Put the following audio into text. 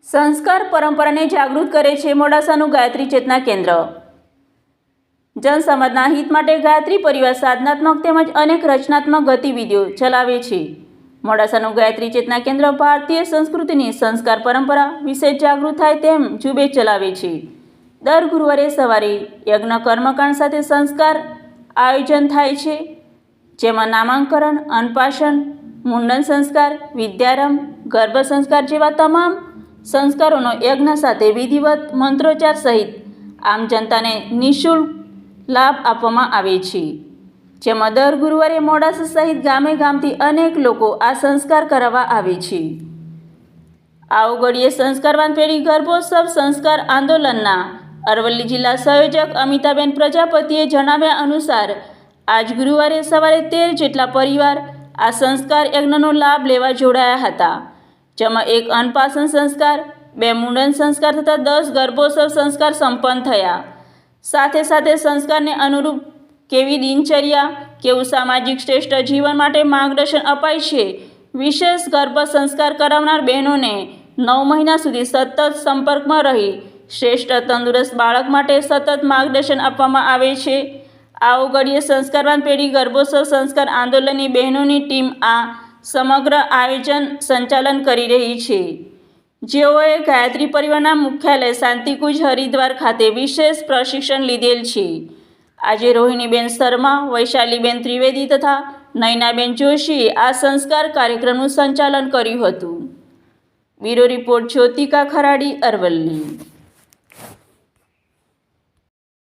સંસ્કાર પરંપરાને જાગૃત કરે છે મોડાસાનું ગાયત્રી ચેતના કેન્દ્ર। જનસમાજના હિત માટે ગાયત્રી પરિવાર સાધનાત્મક તેમજ અનેક રચનાત્મક ગતિવિધિઓ ચલાવે છે। મોડાસાનું ગાયત્રી ચેતના કેન્દ્ર ભારતીય સંસ્કૃતિની સંસ્કાર પરંપરા વિશે જાગૃત થાય તેમ ઝુંબેશ ચલાવે છે। દર ગુરુવારે સવારે યજ્ઞ કર્મકાંડ સાથે સંસ્કાર આયોજન થાય છે, જેમાં નામાંકરણ, અન્નપ્રાશન, મુંડન સંસ્કાર, વિદ્યારંભ, ગર્ભ સંસ્કાર જેવા તમામ સંસ્કારોનો યજ્ઞ સાથે વિધિવત મંત્રોચ્ચાર સહિત આમ જનતાને નિઃશુલ્ક લાભ આપવામાં આવે છે, જેમાં દર ગુરુવારે મોડાસા સહિત ગામે ગામથી અનેક લોકો આ સંસ્કાર કરાવવા આવે છે। આ ઓગળીએ સંસ્કારવાન પેઢી ગર્ભોત્સવ સંસ્કાર આંદોલનના અરવલ્લી જિલ્લા સંયોજક અમિતાબેન પ્રજાપતિએ જણાવ્યા અનુસાર આજ ગુરુવારે સવારે 13 જેટલા પરિવાર આ સંસ્કાર યજ્ઞનો લાભ લેવા જોડાયા હતા, જેમાં એક અન્નપ્રાશન સંસ્કાર, 2 મુંડન સંસ્કાર તથા 10 ગર્ભોત્સવ સંસ્કાર સંપન્ન થયા। સાથે સાથે સંસ્કારને અનુરૂપ કેવી દિનચર્યા, કેવું સામાજિક શ્રેષ્ઠ જીવન માટે માર્ગદર્શન અપાય છે। વિશેષ ગર્ભ સંસ્કાર કરાવનાર બહેનોને 9 મહિના સુધી સતત સંપર્કમાં રહી શ્રેષ્ઠ તંદુરસ્ત બાળક માટે સતત માર્ગદર્શન આપવામાં આવે છે। આ ઓગળીએ સંસ્કારવાન પેઢી ગર્ભોત્સવ સંસ્કાર આંદોલનની બહેનોની ટીમ આ સમગ્ર આયોજન સંચાલન કરી રહી છે, જેઓએ ગાયત્રી પરિવારના મુખ્યાલય શાંતિકુંજ હરિદ્વાર ખાતે વિશેષ પ્રશિક્ષણ લીધેલ છે। આજે રોહિણીબેન શર્મા, વૈશાલીબેન ત્રિવેદી તથા નયનાબેન જોશીએ આ સંસ્કાર કાર્યક્રમનું સંચાલન કર્યું હતું। Bureau report Jyothika Kharadi, Aravalli.